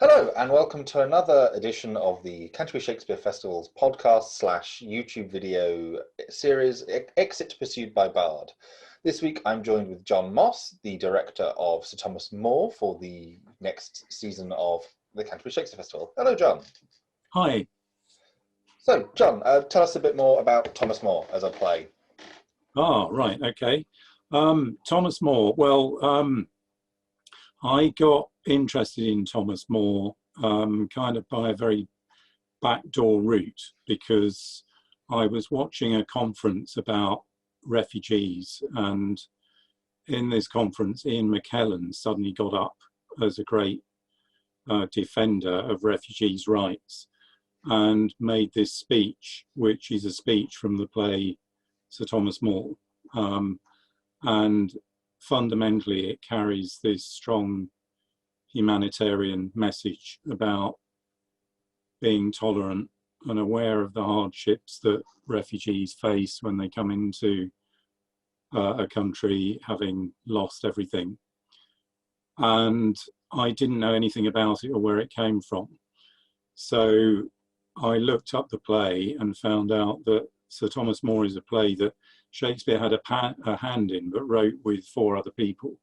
Hello, and welcome to another edition of the Canterbury Shakespeare Festival's podcast slash YouTube video series, Exit Pursued by Bard. This week I'm joined with John Moss, the director of Sir Thomas More for the next season of the Canterbury Shakespeare Festival. Hello, John. Hi. So, John, tell us a bit more about Thomas More as a play. Right, okay. Thomas More, I got interested in Thomas More kind of by a very backdoor route, because I was watching a conference about refugees, and in this conference Ian McKellen suddenly got up as a great defender of refugees' rights and made this speech, which is a speech from the play Sir Thomas More, and fundamentally it carries this strong humanitarian message about being tolerant and aware of the hardships that refugees face when they come into a country having lost everything. And I didn't know anything about it or where it came from. So I looked up the play and found out that Sir Thomas More is a play that Shakespeare had a hand in, but wrote with 4 other people.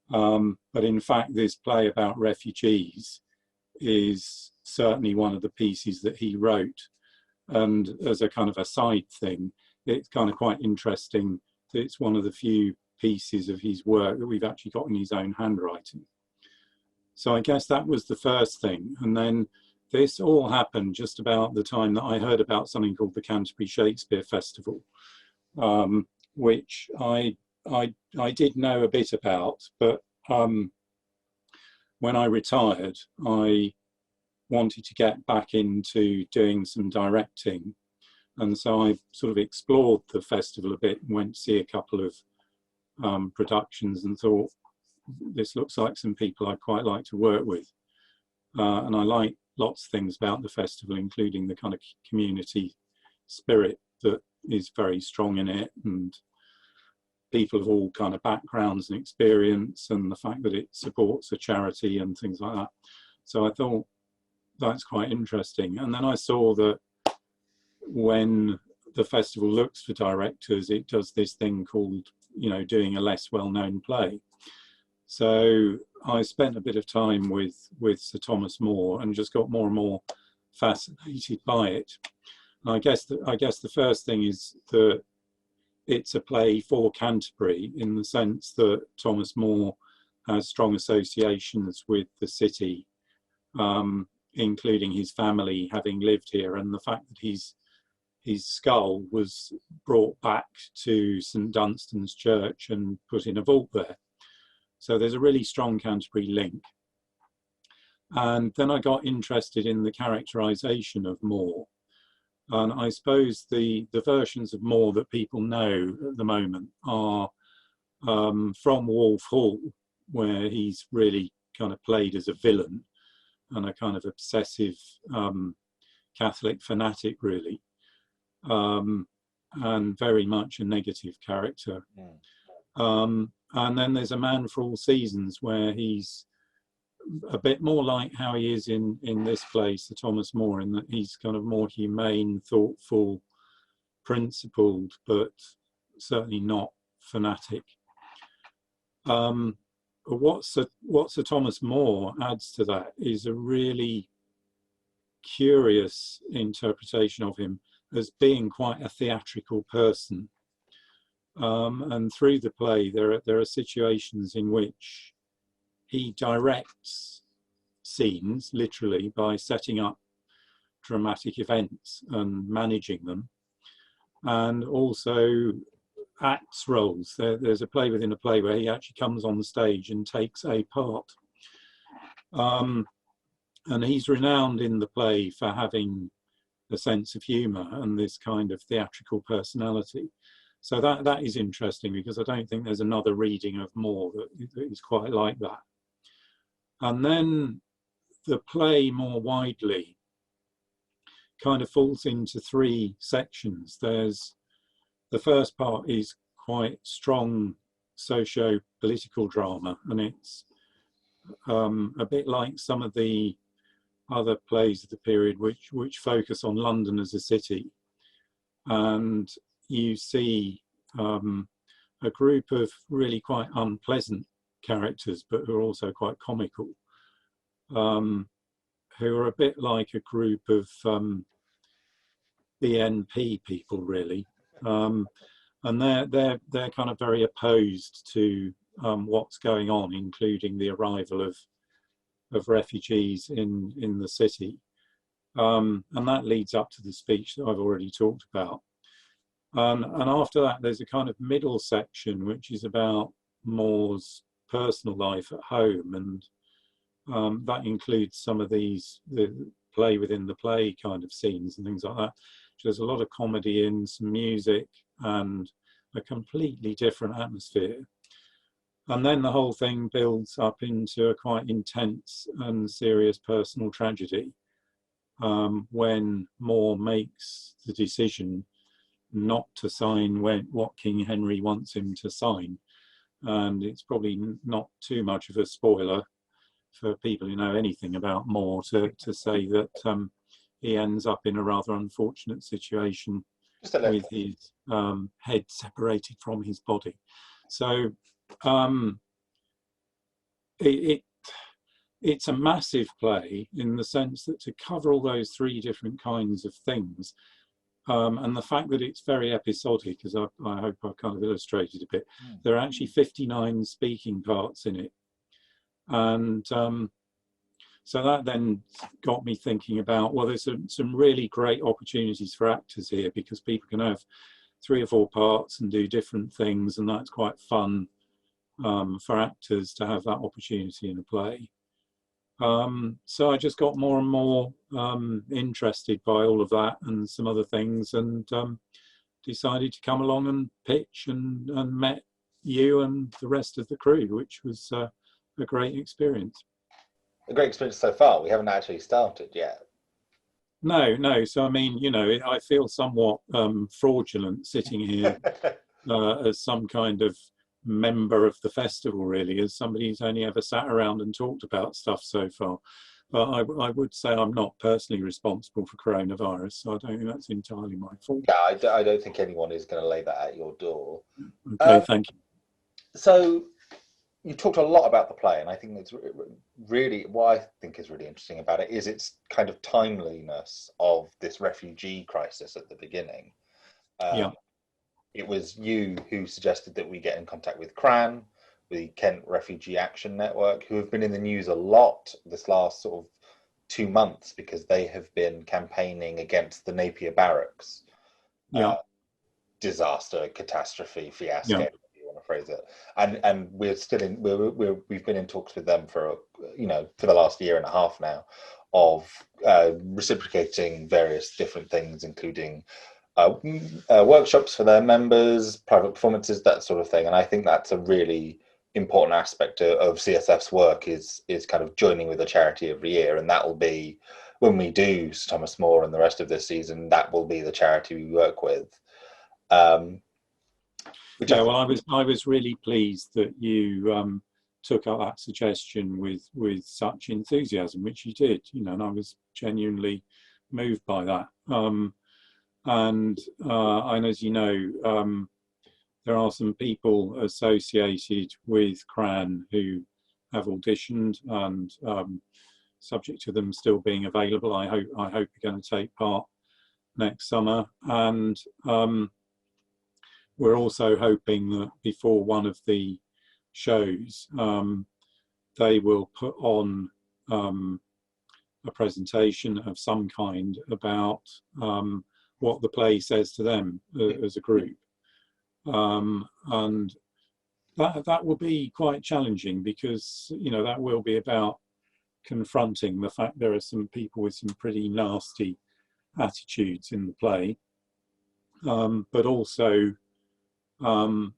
But in fact, this play about refugees is certainly one of the pieces that he wrote. And as a kind of a side thing, it's kind of quite interesting that it's one of the few pieces of his work that we've actually got in his own handwriting. So I guess that was the first thing. And then this all happened just about the time that I heard about something called the Canterbury Shakespeare Festival, which I did know a bit about, but when I retired, I wanted to get back into doing some directing. And so I sort of explored the festival a bit and went to see a couple of productions and thought, this looks like some people I'd quite like to work with. And I like lots of things about the festival, including the kind of community spirit that is very strong in it, and people of all kind of backgrounds and experience, and the fact that it supports a charity and things like that. So I thought that's quite interesting. And then I saw that when the festival looks for directors, it does this thing called, doing a less well-known play. So I spent a bit of time with Sir Thomas More and just got more and more fascinated by it. And I guess the first thing is that it's a play for Canterbury, in the sense that Thomas More has strong associations with the city, including his family having lived here, and the fact that his skull was brought back to St Dunstan's Church and put in a vault there. So there's a really strong Canterbury link. And then I got interested in the characterization of More. And I suppose the versions of More that people know at the moment are from Wolf Hall, where he's really kind of played as a villain and a kind of obsessive Catholic fanatic, really, and very much a negative character. And then there's A Man for All Seasons, where he's a bit more like how he is in this play, Sir Thomas More, in that he's kind of more humane, thoughtful, principled, but certainly not fanatic. What Sir Thomas More adds to that is a really curious interpretation of him as being quite a theatrical person. And through the play, there are situations in which he directs scenes, literally, by setting up dramatic events and managing them, and also acts roles. There's a play within a play where he actually comes on the stage and takes a part. And he's renowned in the play for having a sense of humour and this kind of theatrical personality. So that is interesting, because I don't think there's another reading of More that is quite like that. And then the play more widely kind of falls into 3 sections. There's the first part is quite strong socio-political drama, and it's a bit like some of the other plays of the period which focus on London as a city. And you see a group of really quite unpleasant characters, but who are also quite comical, who are a bit like a group of BNP people, really. And they're kind of very opposed to what's going on, including the arrival of refugees in the city. And that leads up to the speech that I've already talked about. And after that, there's a kind of middle section, which is about Moore's personal life at home. And that includes some of the play within the play kind of scenes and things like that. So there's a lot of comedy in, some music, and a completely different atmosphere. And then the whole thing builds up into a quite intense and serious personal tragedy when Moore makes the decision not to sign what King Henry wants him to sign. And it's probably not too much of a spoiler for people who know anything about Moore to say that he ends up in a rather unfortunate situation with his head separated from his body. So it's a massive play in the sense that to cover all those three different kinds of things, and the fact that it's very episodic, as I hope I've kind of illustrated a bit, there are actually 59 speaking parts in it. And so that then got me thinking about, well, there's some really great opportunities for actors here, because people can have 3 or 4 parts and do different things, and that's quite fun for actors to have that opportunity in a play. So I just got more and more interested by all of that and some other things, and decided to come along and pitch, and met you and the rest of the crew, which was a great experience. A great experience so far. We haven't actually started yet. No. So I mean, you know, I feel somewhat fraudulent sitting here as some kind of member of the festival, really, as somebody who's only ever sat around and talked about stuff so far. But I would say I'm not personally responsible for coronavirus, so I don't think that's entirely my fault. Yeah, I don't think anyone is going to lay that at your door. Okay, thank you. So you talked a lot about the play, and I think it's really, what I think is really interesting about it is its kind of timeliness of this refugee crisis at the beginning. Yeah. It was you who suggested that we get in contact with CRAN, the Kent Refugee Action Network, who have been in the news a lot this last sort of 2 months because they have been campaigning against the Napier Barracks disaster, catastrophe, fiasco, Yeah. if you want to phrase it. And we're still in, we've been in talks with them for the last 1.5 years now, of reciprocating various different things, including workshops for their members, private performances, that sort of thing. And I think that's a really important aspect of CSF's work, is kind of joining with a charity every year. And that will be, when we do Sir Thomas More and the rest of this season, that will be the charity we work with. Well, I was really pleased that you took up that suggestion with such enthusiasm, which you did, and I was genuinely moved by that. And as you know, there are some people associated with CRAN who have auditioned, and subject to them still being available, I hope are going to take part next summer. And we're also hoping that before one of the shows, they will put on a presentation of some kind about what the play says to them as a group. And that will be quite challenging, because that will be about confronting the fact there are some people with some pretty nasty attitudes in the play, but also I'll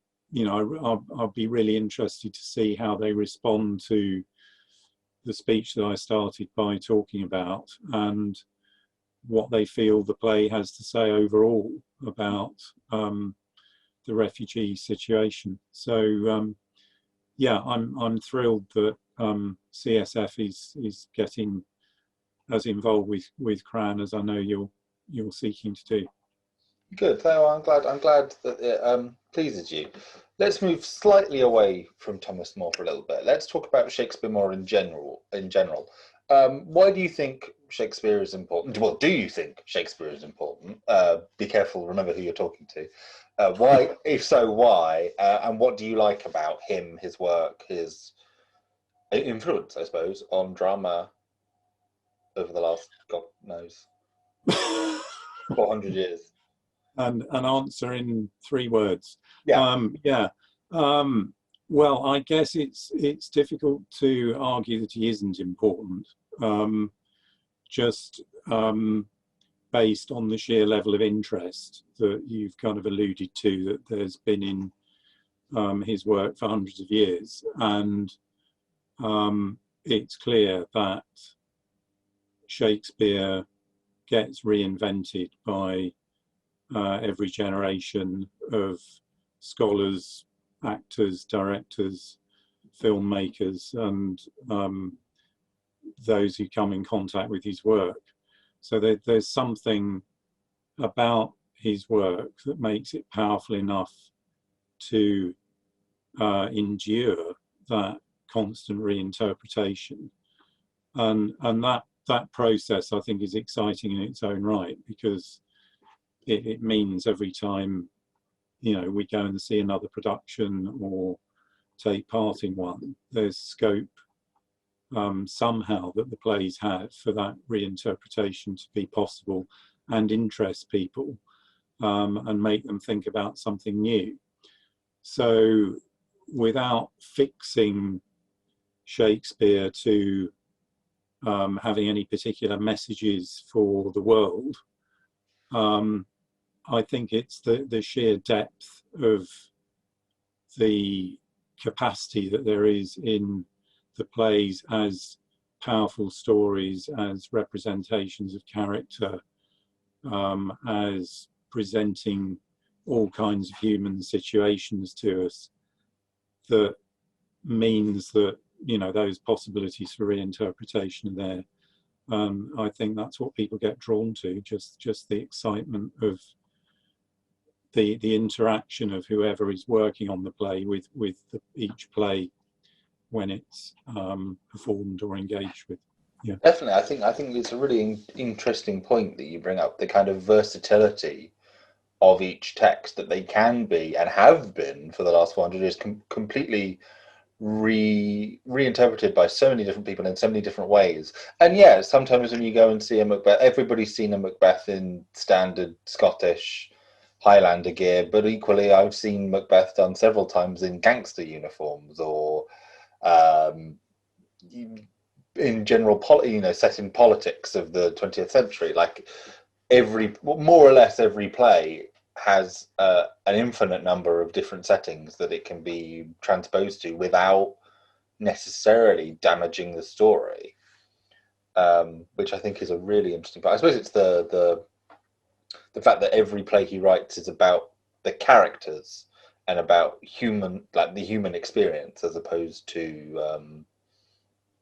be really interested to see how they respond to the speech that I started by talking about, and what they feel the play has to say overall about the refugee situation. So yeah, I'm thrilled that CSF is getting as involved with Cran as I know you're seeking to do. Good. So I'm glad that it pleases you. Let's move slightly away from Thomas More for a little bit. Let's talk about Shakespeare more in general. Why do you think Shakespeare is important? Well, do you think Shakespeare is important? Be careful. Remember who you're talking to. Why? If so, why? And what do you like about him, his work, his influence, I suppose, on drama over the last, God knows, 400 years? And an answer in 3 words. Yeah. Yeah. Well, I guess it's difficult to argue that he isn't important, just based on the sheer level of interest that you've kind of alluded to that there's been in his work for hundreds of years. And it's clear that Shakespeare gets reinvented by every generation of scholars, actors, directors, filmmakers, and those who come in contact with his work. So there's something about his work that makes it powerful enough to endure that constant reinterpretation. And that process, I think, is exciting in its own right, because it means every time, we go and see another production or take part in one, there's scope somehow that the plays have for that reinterpretation to be possible and interest people and make them think about something new. So without fixing Shakespeare to having any particular messages for the world, I think it's the sheer depth of the capacity that there is in the plays as powerful stories, as representations of character, as presenting all kinds of human situations to us, that means that, those possibilities for reinterpretation are there. I think that's what people get drawn to, just the excitement of the interaction of whoever is working on the play with each play when it's performed or engaged with. Yeah, Definitely. I think it's a really interesting point that you bring up, the kind of versatility of each text, that they can be and have been for the last 400 years completely reinterpreted by so many different people in so many different ways. And yeah, sometimes when you go and see a Macbeth, everybody's seen a Macbeth in standard Scottish Highlander gear, but equally I've seen Macbeth done several times in gangster uniforms, or in general, set in politics of the 20th century. Like more or less every play has an infinite number of different settings that it can be transposed to without necessarily damaging the story, which I think is a really interesting part. I suppose it's the fact that every play he writes is about the characters and about the human experience, as opposed to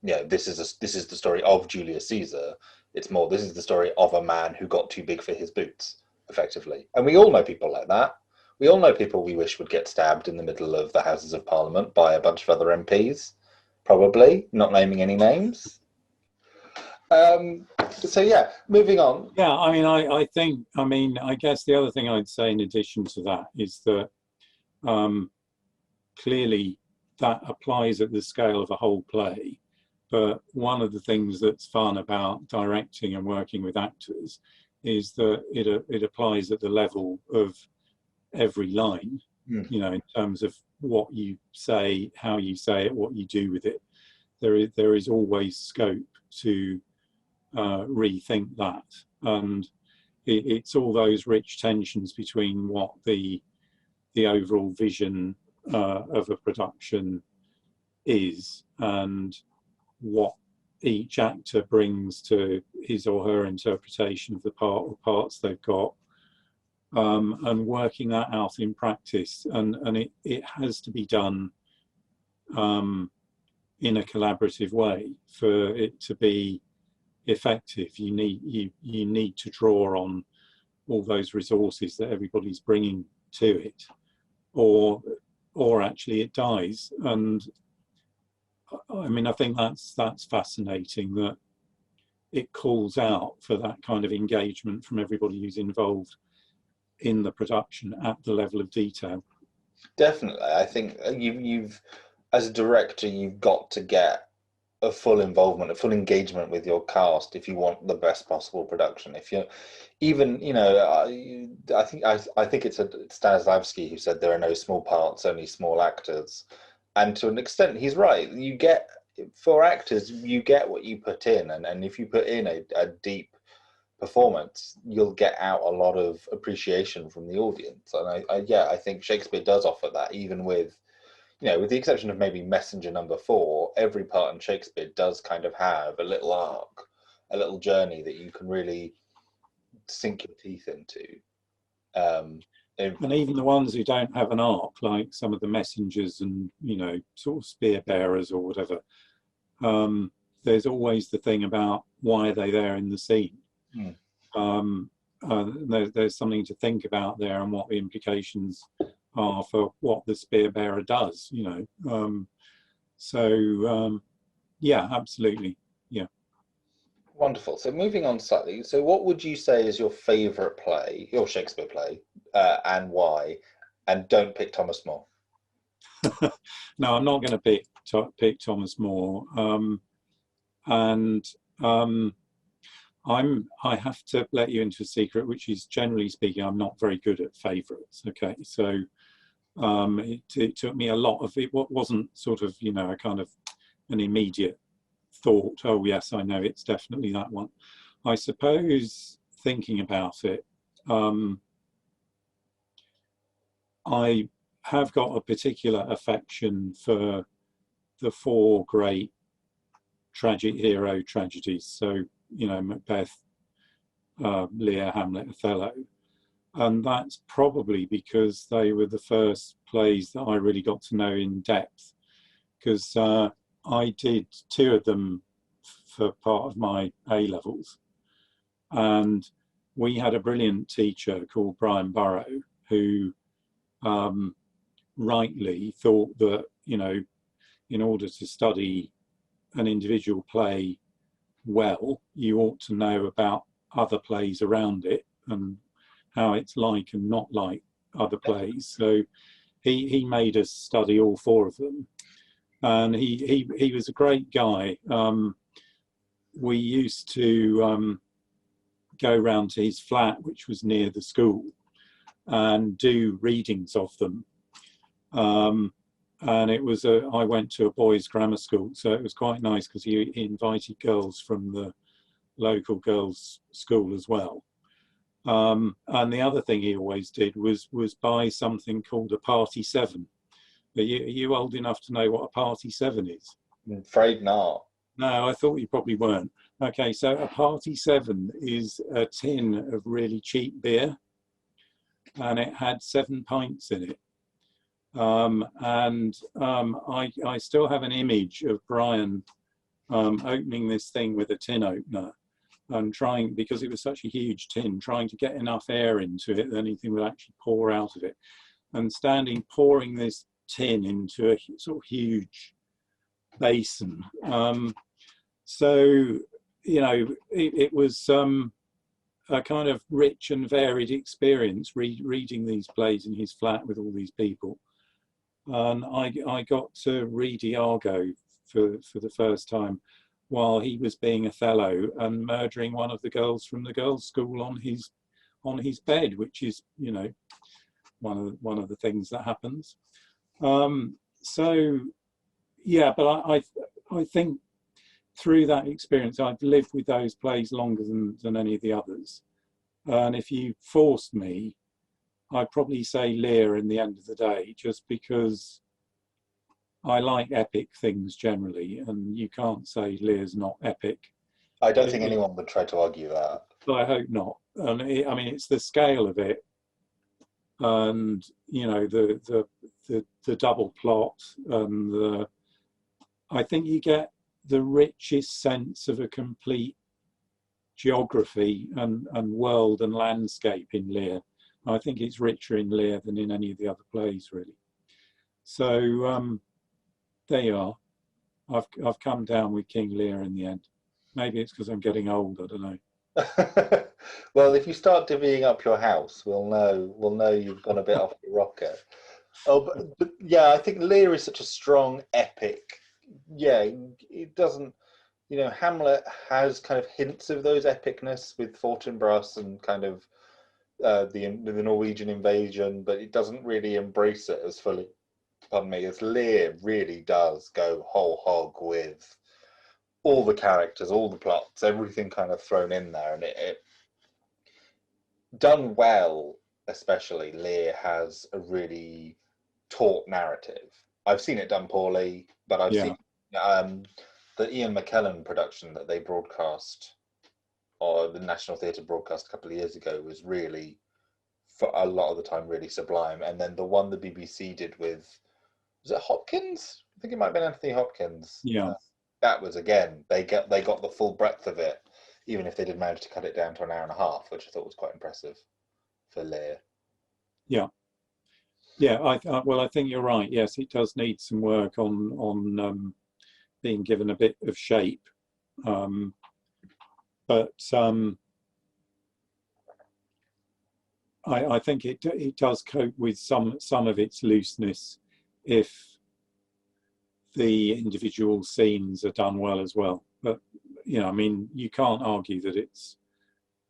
this is the story of Julius Caesar. It's more, this is the story of a man who got too big for his boots, effectively. And we all know people like that. We all know people we wish would get stabbed in the middle of the Houses of Parliament by a bunch of other MPs, probably, not naming any names. So yeah, moving on. Yeah, I guess the other thing I'd say in addition to that is that clearly that applies at the scale of a whole play. But one of the things that's fun about directing and working with actors is that it applies at the level of every line, in terms of what you say, how you say it, what you do with it. There is always scope to rethink that. And it's all those rich tensions between what the overall vision of a production is and what each actor brings to his or her interpretation of the part or parts they've got, and working that out in practice. And it has to be done in a collaborative way for it to be effective. You need to draw on all those resources that everybody's bringing to it, or actually it dies. And I mean, I think that's fascinating, that it calls out for that kind of engagement from everybody who's involved in the production at the level of detail. Definitely. I think you've as a director, you've got to get a full involvement, a full engagement with your cast if you want the best possible production. If you're even, I think it's Stanislavski who said there are no small parts, only small actors. And to an extent, he's right. You get, for actors, you get what you put in, and if you put in a deep performance, you'll get out a lot of appreciation from the audience. And I think Shakespeare does offer that, even with, with the exception of maybe Messenger No. 4, every part in Shakespeare does kind of have a little arc, a little journey that you can really sink your teeth into. And even the ones who don't have an arc, like some of the messengers and, sort of spear bearers or whatever, there's always the thing about why are they there in the scene. There's something to think about there, and what the implications are for what the spear bearer does, yeah, absolutely. Yeah. Wonderful. So moving on slightly, so what would you say is your favourite play, your Shakespeare play, and why? And don't pick Thomas More. No, I'm not going to pick Thomas More. I have to let you into a secret, which is, generally speaking, I'm not very good at favourites. Okay, so it took me a lot of it. What wasn't sort of, a kind of an immediate thought, oh yes, I know it's definitely that one. I suppose, thinking about it, I have got a particular affection for the 4 great tragic hero tragedies. So, Macbeth, Lear, Hamlet, Othello. And that's probably because they were the first plays that I really got to know in depth, because I did 2 of them for part of my A-levels. And we had a brilliant teacher called Brian Burrow, who rightly thought that, in order to study an individual play well, you ought to know about other plays around it and how it's like and not like other plays. So he made us study all 4 of them, and he was a great guy. We used to go round to his flat, which was near the school, and do readings of them. And it was I went to a boys' grammar school, so it was quite nice because he invited girls from the local girls' school as well. And the other thing he always did was buy something called a Party 7. Are you old enough to know what a Party 7 is? I'm afraid not. No, I thought you probably weren't. Okay, so a Party 7 is a tin of really cheap beer, and it had 7 pints in it. I still have an image of Brian opening this thing with a tin opener and trying, because it was such a huge tin, trying to get enough air into it that anything would actually pour out of it, and standing pouring this tin into a sort of huge basin. So, it was a kind of rich and varied experience reading these plays in his flat with all these people. And I got to read Iago for the first time while he was being Othello and murdering one of the girls from the girls' school on his bed, which is, one of the things that happens. So yeah, but I think through that experience I've lived with those plays longer than any of the others. And if you forced me, I'd probably say Lear in the end of the day, just because I like epic things generally, and you can't say Lear's not epic. I don't think anyone would try to argue that. But I hope not. I mean, it's the scale of it, and the double plot, and I think you get the richest sense of a complete geography and world and landscape in Lear. I think it's richer in Lear than in any of the other plays, really. So there you are. I've come down with King Lear in the end. Maybe it's because I'm getting old. I don't know. Well, if you start divvying up your house, we'll know you've gone a bit off the rocker. Oh, but yeah, I think Lear is such a strong epic. Yeah, it doesn't. You know, Hamlet has kind of hints of those epicness with Fortinbras and kind of the Norwegian invasion, but it doesn't really embrace it as fully. Pardon me, as Lear really does go whole hog with all the characters, all the plots, everything kind of thrown in there, and it done well. Especially Lear has a really taut narrative. I've seen it done poorly, but I've seen the Ian McKellen production that they broadcast, or the National Theatre broadcast a couple of years ago, was really, for a lot of the time, really sublime. And then the one the BBC did with, was it Hopkins? I think it might have been Anthony Hopkins. Yeah. That was, again, they got the full breadth of it, even if they did manage to cut it down to an hour and a half, which I thought was quite impressive for Lear. Yeah. Yeah, well, I think you're right. Yes, it does need some work on being given a bit of shape, but I think it does cope with some of its looseness if the individual scenes are done well as well. But you know, I mean, you can't argue that it's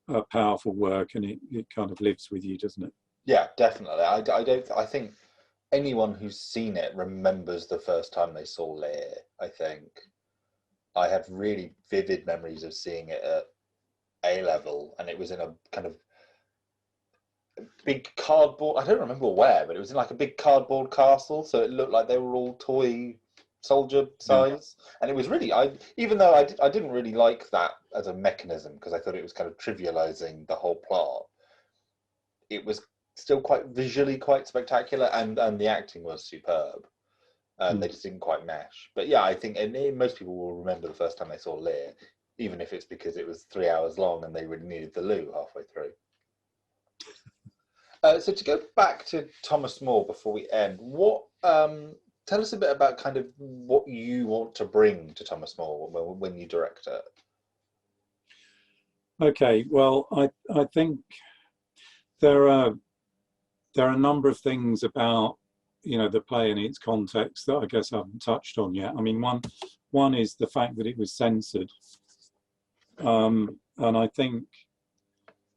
a powerful work, and it kind of lives with you, doesn't it? Yeah, definitely. I think anyone who's seen it remembers the first time they saw Lear. I think I have really vivid memories of seeing it at A level, and it was in a kind of big cardboard. I don't remember where, but it was in like a big cardboard castle, so it looked like they were all toy soldier size. Yeah. And it was really, even though I didn't really like that as a mechanism, because I thought it was kind of trivializing the whole plot, it was still quite visually quite spectacular, and the acting was superb, and they just didn't quite mesh. But yeah, I think most people will remember the first time they saw Lear, even if it's because it was 3 hours long and they really needed the loo halfway through. So to go back to Thomas More before we end, what tell us a bit about kind of what you want to bring to Thomas More when you direct it. Okay, well, I think there are a number of things about, you know, the play and its context that I guess I haven't touched on yet. I mean, one is the fact that it was censored, and I think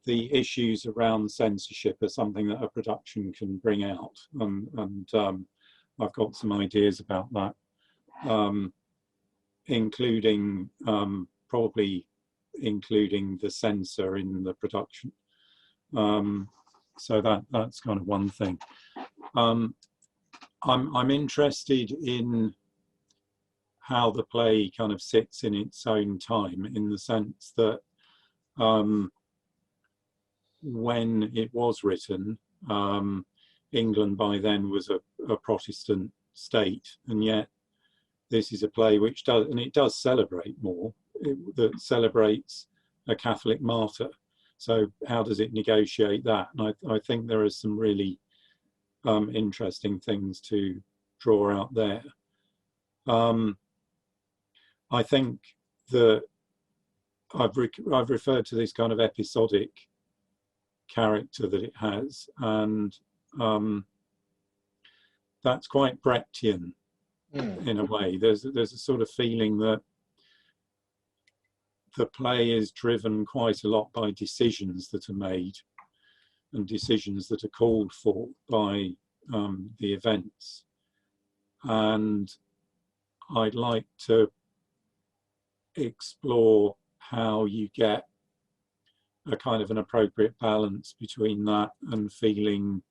the issues around censorship are something that a production can bring out, and I've got some ideas about that, including probably including the censor in the production. So that's kind of one thing. I'm interested in how the play kind of sits in its own time, in the sense that when it was written, England by then was a Protestant state, and yet this is a play which does celebrate more, that celebrates a Catholic martyr. So how does it negotiate that? And I think there are some really interesting things to draw out there. I think that I've referred to this kind of episodic character that it has, and that's quite Brechtian in a way. There's a sort of feeling that the play is driven quite a lot by decisions that are made and decisions that are called for by the events. And I'd like to explore how you get a kind of an appropriate balance between that and feeling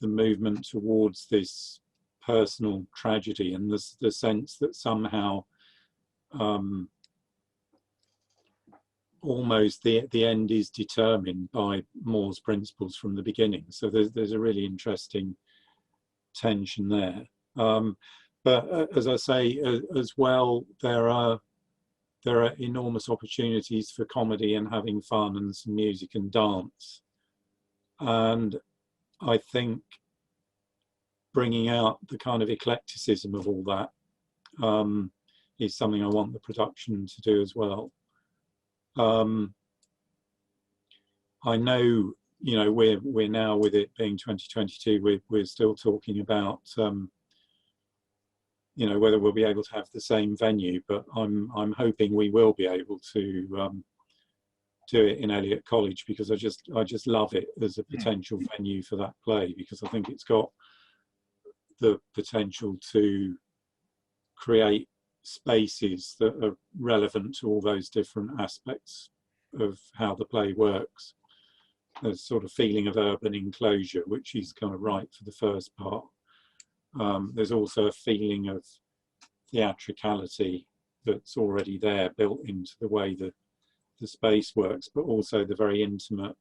the movement towards this personal tragedy, and the sense that somehow almost the end is determined by More's principles from the beginning. So there's a really interesting tension there. but as I say, as well, there are enormous opportunities for comedy and having fun and some music and dance. And I think bringing out the kind of eclecticism of all that is something I want the production to do as well. I know, you know, we're now, with it being 2022, we're still talking about you know, whether we'll be able to have the same venue, but I'm hoping we will be able to do it in Elliot College, because I just love it as a potential venue for that play, because I think it's got the potential to create spaces that are relevant to all those different aspects of how the play works. There's sort of feeling of urban enclosure, which is kind of right for the first part. There's also a feeling of theatricality that's already there, built into the way that the space works, but also the very intimate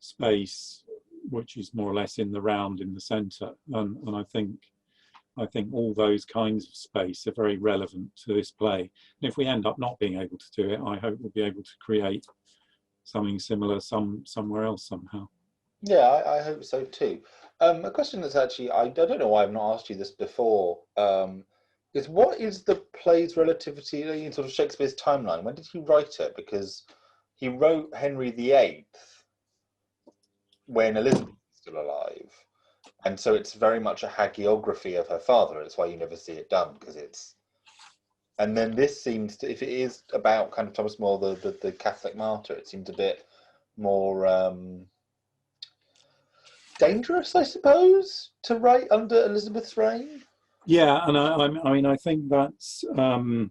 space, which is more or less in the round in the centre. And I think all those kinds of space are very relevant to this play. And if we end up not being able to do it, I hope we'll be able to create something similar somewhere else somehow. Yeah, I hope so too. A question that's actually, I don't know why I've not asked you this before, is what is the play's relativity in sort of Shakespeare's timeline? When did he write it? Because he wrote Henry VIII when Elizabeth was still alive. And so it's very much a hagiography of her father. That's why you never see it done, because it's... And then this seems to, if it is about kind of Thomas More, the Catholic martyr, it seems a bit more dangerous, I suppose, to write under Elizabeth's reign. Yeah, and I mean, I think that's the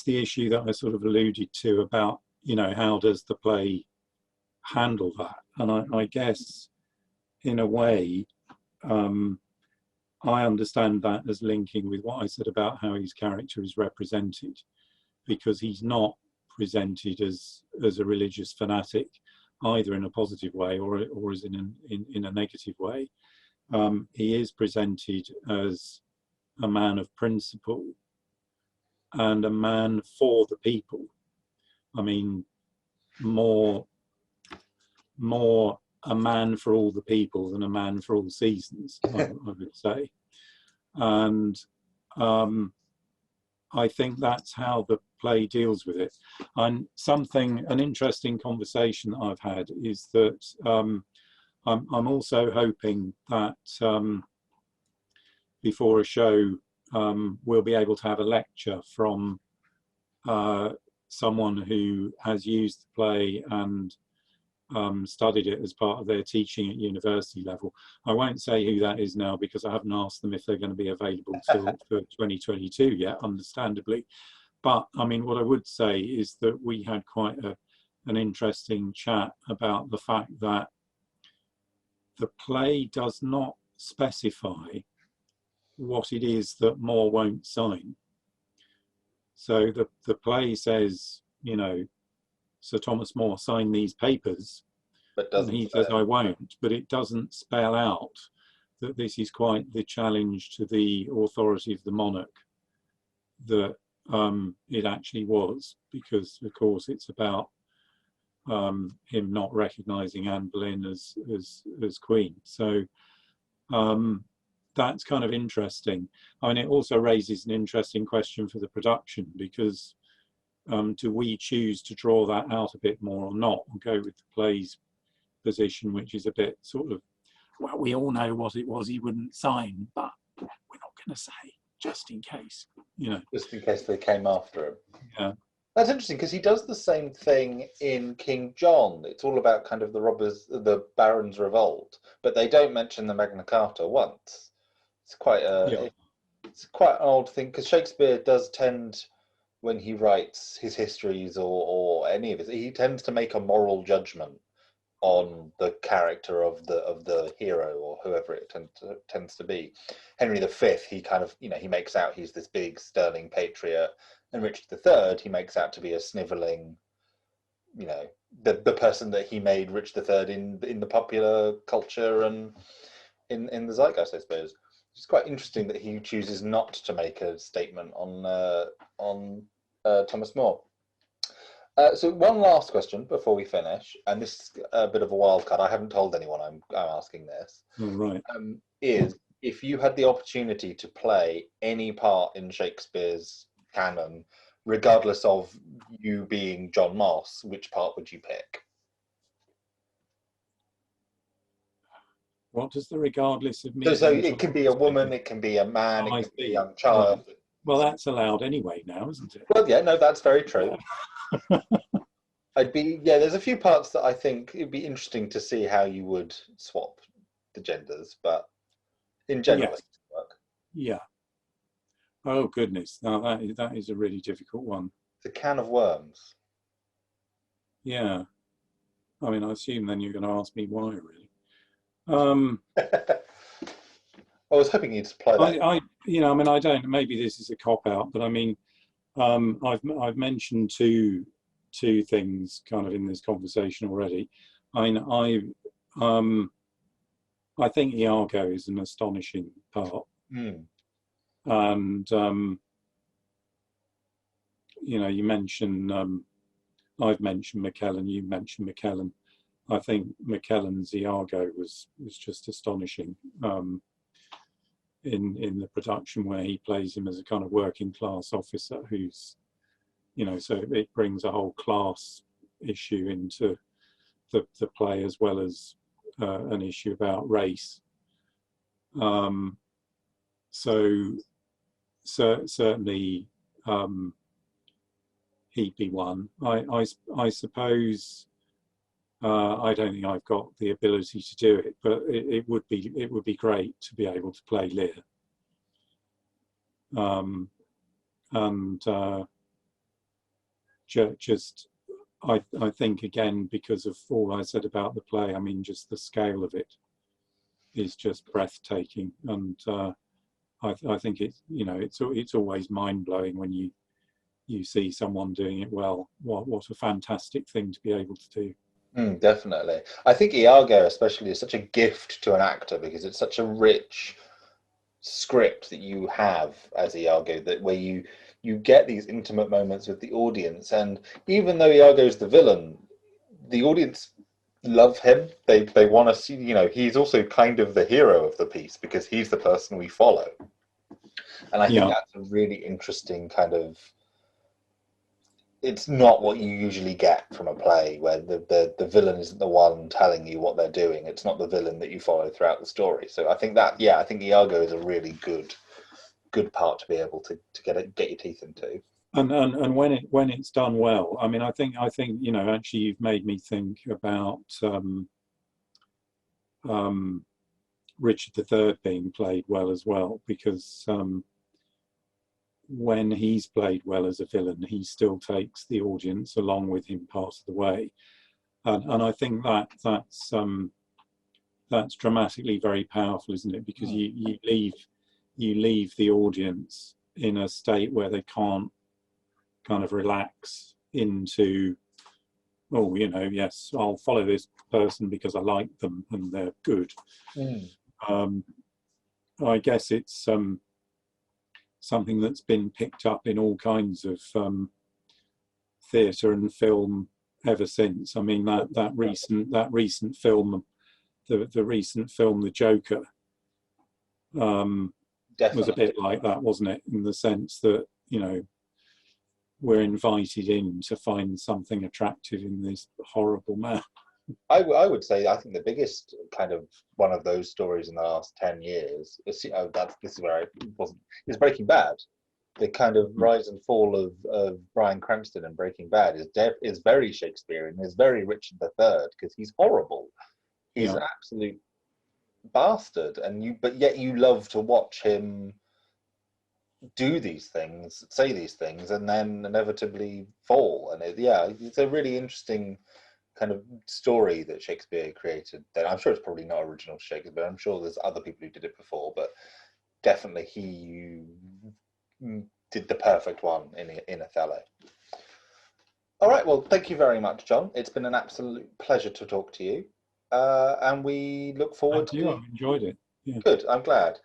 issue that I sort of alluded to about, you know, how does the play handle that? And I guess, in a way, I understand that as linking with what I said about how his character is represented, because he's not presented as a religious fanatic, either in a positive way or as in a negative way. He is presented as a man of principle and a man for the people. I mean, more a man for all the people than a man for all seasons, I would say. And I think that's how the play deals with it. And an interesting conversation that I've had is that I'm also hoping that before a show we'll be able to have a lecture from someone who has used the play and studied it as part of their teaching at university level. I won't say who that is now, because I haven't asked them if they're going to be available till for 2022 yet, understandably. But I mean, what I would say is that we had quite an interesting chat about the fact that the play does not specify what it is that More won't sign. So the play says, you know, Sir Thomas More signed these papers, and he says, I won't, but it doesn't spell out that this is quite the challenge to the authority of the monarch that it actually was, because of course it's about him not recognising Anne Boleyn as queen. So that's kind of interesting. I mean, it also raises an interesting question for the production, because do we choose to draw that out a bit more or not, and go with the play's position, which is a bit sort of, well, we all know what it was he wouldn't sign, but we're not going to say, just in case, you know. Just in case they came after him. Yeah. That's interesting, because he does the same thing in King John. It's all about kind of the Barons' revolt, but they don't mention the Magna Carta once. It's quite it's quite an odd thing, because Shakespeare does tend, when he writes his histories or any of it, he tends to make a moral judgment on the character of the hero or whoever it tends to be. Henry V, he kind of, you know, he makes out he's this big sterling patriot, and Richard III, he makes out to be a snivelling, you know, the person that he made Richard III in the popular culture and in the zeitgeist, I suppose. It's quite interesting that he chooses not to make a statement on Thomas More. So one last question before we finish, and this is a bit of a wild card. I haven't told anyone I'm asking this. All right. Is if you had the opportunity to play any part in Shakespeare's canon, regardless of you being John Moss, which part would you pick? What does the regardless of me? So it can be a woman, it can be a man, it can be a young child. Right. Well, that's allowed anyway now, isn't it? Well, yeah, no, that's very true. There's a few parts that I think it'd be interesting to see how you would swap the genders, but in general, Yes. it would work. Yeah. Oh goodness, now that is a really difficult one. It's a can of worms. Yeah. I mean, I assume then you're going to ask me why, really. I was hoping you'd supply that. I mean, I don't. Maybe this is a cop out, but I mean, I've mentioned two things kind of in this conversation already. I think Iago is an astonishing part, and you mentioned I've mentioned McKellen, you mentioned McKellen. I think McKellen's Iago was just astonishing. In the production where he plays him as a kind of working class officer who's, so it brings a whole class issue into the play as well as an issue about race. Certainly he'd be one. I suppose I don't think I've got the ability to do it, but it would be great to be able to play Lear. I think again, because of all I said about the play, I mean, just the scale of it is just breathtaking, and I think it's always mind blowing when you see someone doing it well. What a fantastic thing to be able to do. Definitely. I think Iago especially is such a gift to an actor because it's such a rich script that you have as Iago, that where you get these intimate moments with the audience, and even though Iago's the villain, the audience love him. They want to see, he's also kind of the hero of the piece because he's the person we follow. And I think that's a really interesting kind of, it's not what you usually get from a play where the villain isn't the one telling you what they're doing. It's not the villain that you follow throughout the story. So I think I think Iago is a really good part to be able to get your teeth into. And when it's done well, I mean, I think actually you've made me think about Richard III being played well as well, because when he's played well as a villain, he still takes the audience along with him part of the way, and I think that's dramatically very powerful, isn't it? Because you leave the audience in a state where they can't kind of relax into, yes, I'll follow this person because I like them and they're good. I guess it's something that's been picked up in all kinds of theatre and film ever since. I mean, that recent film, the recent film, The Joker, was a bit like that, wasn't it? In the sense that we're invited in to find something attractive in this horrible man. I would say I think the biggest kind of one of those stories in the last 10 years is Breaking Bad. The kind of rise and fall of Bryan Cranston in Breaking Bad is very Shakespearean, is very Richard III, because he's horrible. He's an absolute bastard, but yet you love to watch him do these things, say these things, and then inevitably fall. And it's a really interesting kind of story that Shakespeare created. Then I'm sure it's probably not original to Shakespeare. I'm sure there's other people who did it before, but definitely he did the perfect one in Othello. All right, well, thank you very much, John. It's been an absolute pleasure to talk to you, and we look forward to. I've enjoyed it. Yeah. Good. I'm glad.